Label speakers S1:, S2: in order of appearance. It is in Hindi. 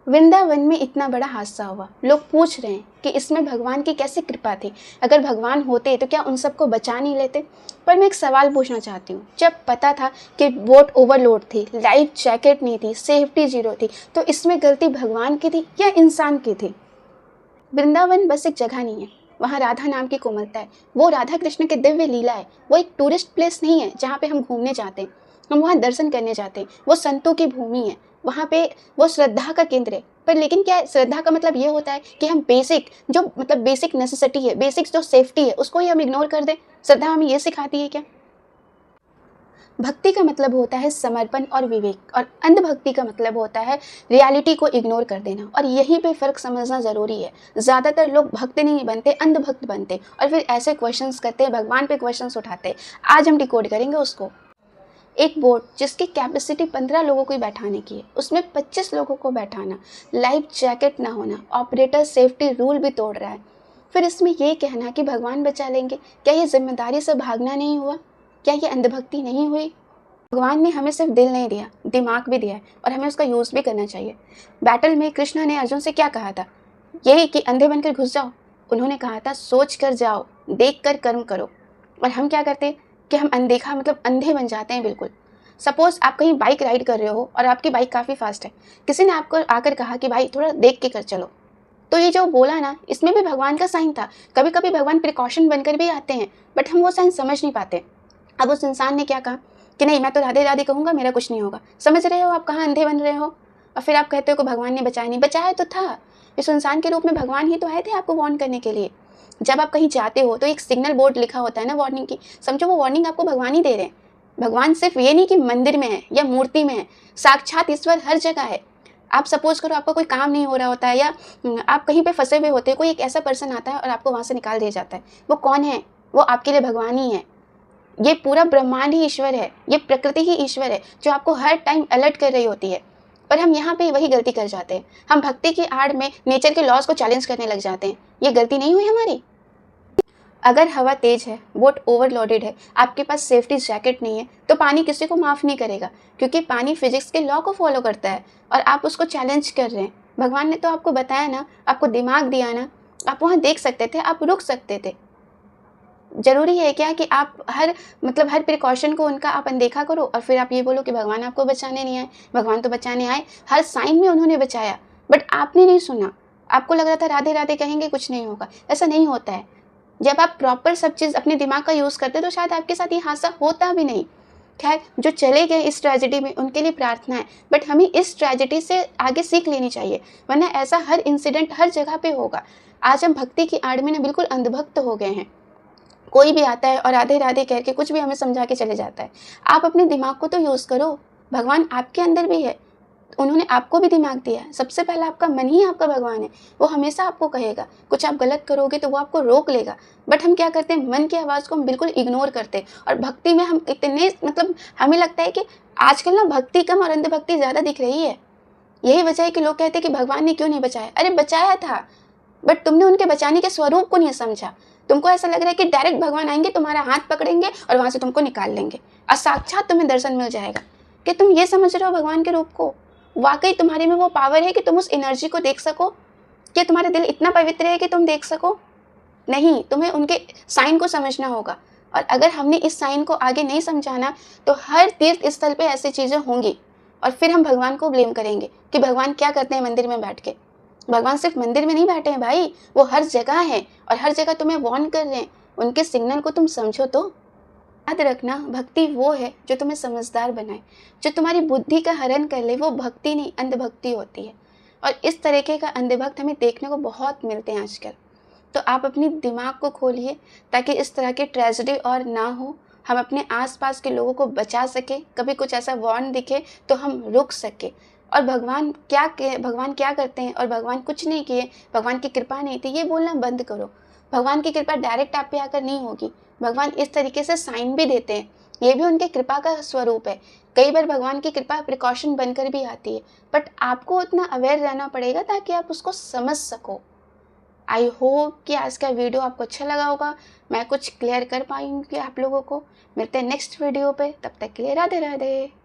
S1: वृंदावन में इतना बड़ा हादसा हुआ, लोग पूछ रहे हैं कि इसमें भगवान की कैसी कृपा थी। अगर भगवान होते तो क्या उन सबको बचा नहीं लेते। पर मैं एक सवाल पूछना चाहती हूँ, जब पता था कि बोट ओवरलोड थी, लाइफ जैकेट नहीं थी, सेफ्टी जीरो थी, तो इसमें गलती भगवान की थी या इंसान की थी। वृंदावन बस एक जगह नहीं है, वहाँ राधा नाम की कोमलता है। वो राधा कृष्ण के दिव्य लीला है। वो एक टूरिस्ट प्लेस नहीं है जहाँ पे हम घूमने जाते हैं, हम वहाँ दर्शन करने जाते हैं। वो संतों की भूमि है, वहाँ पे वो श्रद्धा का केंद्र है। पर लेकिन क्या श्रद्धा का मतलब ये होता है कि हम बेसिक जो मतलब बेसिक नेसेसिटी है, बेसिक जो सेफ्टी है, उसको ही हम इग्नोर कर दें। श्रद्धा हमें ये सिखाती है क्या? भक्ति का मतलब होता है समर्पण और विवेक, और अंधभक्ति का मतलब होता है रियलिटी को इग्नोर कर देना। और यहीं पे फ़र्क समझना ज़रूरी है। ज़्यादातर लोग भक्त नहीं बनते, अंधभक्त बनते, और फिर ऐसे क्वेश्चंस करते हैं, भगवान पे क्वेश्चंस उठाते। आज हम डिकोड करेंगे उसको। एक बोट जिसकी कैपेसिटी 15 लोगों को ही बैठाने की है, उसमें 25 लोगों को बैठाना, लाइफ जैकेट ना होना, ऑपरेटर सेफ्टी रूल भी तोड़ रहा है। फिर इसमें ये कहना कि भगवान बचा लेंगे, क्या ये जिम्मेदारी से भागना नहीं हुआ? क्या ये अंधभक्ति नहीं हुई? भगवान ने हमें सिर्फ दिल नहीं दिया, दिमाग भी दिया है, और हमें उसका यूज़ भी करना चाहिए। बैटल में कृष्ण ने अर्जुन से क्या कहा था? यही कि अंधे बनकर घुस जाओ। उन्होंने कहा था सोच कर जाओ, देख कर कर्म करो। और हम क्या करते हैं कि हम अनदेखा मतलब अंधे बन जाते हैं बिल्कुल। सपोज आप कहीं बाइक राइड कर रहे हो और आपकी बाइक काफ़ी फास्ट है, किसी ने आपको आकर कहा कि भाई थोड़ा देख के कर चलो, तो ये जो बोला ना, इसमें भी भगवान का साइन था। कभी कभी भगवान प्रिकॉशन बनकर भी आते हैं, बट हम वो साइन समझ नहीं पाते। अब उस इंसान ने क्या कहा कि नहीं, मैं तो राधे राधे कहूँगा, मेरा कुछ नहीं होगा। समझ रहे हो आप कहाँ अंधे बन रहे हो? और फिर आप कहते हो कि भगवान ने बचाया नहीं। बचाया तो था, इस इंसान के रूप में भगवान ही तो आए थे आपको वार्न करने के लिए। जब आप कहीं जाते हो तो एक सिग्नल बोर्ड लिखा होता है ना वार्निंग की, समझो वो वार्निंग आपको भगवान ही दे रहे हैं। भगवान सिर्फ ये नहीं कि मंदिर में है या मूर्ति में है, साक्षात ईश्वर हर जगह है। आप सपोज करो आपका कोई काम नहीं हो रहा होता है, या आप कहीं पे फंसे हुए होते हैं, कोई एक ऐसा पर्सन आता है और आपको वहाँ से निकाल दिया जाता है। वो कौन है? वो आपके लिए भगवान ही है। ये पूरा ब्रह्मांड ही ईश्वर है, ये प्रकृति ही ईश्वर है जो आपको हर टाइम अलर्ट कर रही होती है। पर हम यहाँ पे वही गलती कर जाते हैं, हम भक्ति की आड़ में नेचर के लॉज को चैलेंज करने लग जाते हैं। ये गलती नहीं हुई हमारी? अगर हवा तेज है, बोट ओवरलोडेड है, आपके पास सेफ्टी जैकेट नहीं है, तो पानी किसी को माफ़ नहीं करेगा, क्योंकि पानी फिजिक्स के लॉ को फॉलो करता है और आप उसको चैलेंज कर रहे हैं। भगवान ने तो आपको बताया ना, आपको दिमाग दिया ना, आप वहाँ देख सकते थे, आप रुक सकते थे। ज़रूरी है क्या कि आप हर प्रिकॉशन को उनका आप अनदेखा करो और फिर आप ये बोलो कि भगवान आपको बचाने नहीं आए? भगवान तो बचाने आए, हर साइन में उन्होंने बचाया, बट आपने नहीं सुना। आपको लग रहा था राधे राधे कहेंगे कुछ नहीं होगा। ऐसा नहीं होता है। जब आप प्रॉपर सब चीज़ अपने दिमाग का यूज़ करते तो शायद आपके साथ ये हादसा होता भी नहीं। खैर, जो चले गए इस ट्रेजेडी में उनके लिए प्रार्थना है, बट हमें इस ट्रेजेडी से आगे सीख लेनी चाहिए, वरना ऐसा हर इंसिडेंट हर जगह पे होगा। आज हम भक्ति की आड़ में ना बिल्कुल अंधभक्त हो गए हैं। कोई भी आता है और राधे राधे कह के कुछ भी हमें समझा के चले जाता है। आप अपने दिमाग को तो यूज़ करो। भगवान आपके अंदर भी है, उन्होंने आपको भी दिमाग दिया है। सबसे पहला आपका मन ही आपका भगवान है। वो हमेशा आपको कहेगा, कुछ आप गलत करोगे तो वो आपको रोक लेगा। बट हम क्या करते हैं, मन की आवाज़ को हम बिल्कुल इग्नोर करते हैं। और भक्ति में हम इतने हमें लगता है कि आजकल ना भक्ति कम और अंधभक्ति ज़्यादा दिख रही है। यही वजह है कि लोग कहते हैं कि भगवान ने क्यों नहीं बचाया। अरे बचाया था, बट तुमने उनके बचाने के स्वरूप को नहीं समझा। तुमको ऐसा लग रहा है कि डायरेक्ट भगवान आएंगे, तुम्हारा हाथ पकड़ेंगे और वहां से तुमको निकाल लेंगे और साक्षात तुम्हें दर्शन मिल जाएगा। कि तुम ये समझ रहे हो भगवान के रूप को? वाकई तुम्हारे में वो पावर है कि तुम उस एनर्जी को देख सको? क्या तुम्हारा दिल इतना पवित्र है कि तुम देख सको? नहीं, तुम्हें उनके साइन को समझना होगा। और अगर हमने इस साइन को आगे नहीं समझाना तो हर तीर्थ स्थल पे ऐसी चीज़ें होंगी, और फिर हम भगवान को ब्लेम करेंगे कि भगवान क्या करते हैं मंदिर में बैठ के। भगवान सिर्फ मंदिर में नहीं बैठे हैं भाई, वो हर जगह हैं और हर जगह तुम्हें वार्न कर रहे हैं। उनके सिग्नल को तुम समझो तो। याद रखना, भक्ति वो है जो तुम्हें समझदार बनाए, जो तुम्हारी बुद्धि का हरण कर ले। वो भक्ति नहीं, अंधभक्ति होती है। और इस तरीके का अंधभक्त हमें देखने को बहुत मिलते हैं आजकल। तो आप अपनी दिमाग को खोलिए ताकि इस तरह की ट्रेजेडी और ना हो, हम अपने आसपास के लोगों को बचा सके। कभी कुछ ऐसा वार्न दिखे तो हम रुक सके। और भगवान क्या करते हैं और भगवान कुछ नहीं किए, भगवान की कृपा नहीं थी, ये बोलना बंद करो। भगवान की कृपा डायरेक्ट आप पे आकर नहीं होगी। भगवान इस तरीके से साइन भी देते हैं, ये भी उनके कृपा का स्वरूप है। कई बार भगवान की कृपा प्रिकॉशन बनकर भी आती है, बट आपको उतना अवेयर रहना पड़ेगा ताकि आप उसको समझ सको। आई होप कि आज का वीडियो आपको अच्छा लगा होगा, मैं कुछ क्लियर कर पाऊंगी आप लोगों को। मिलते हैं नेक्स्ट वीडियो पे, तब तक के लिए राधे राधे।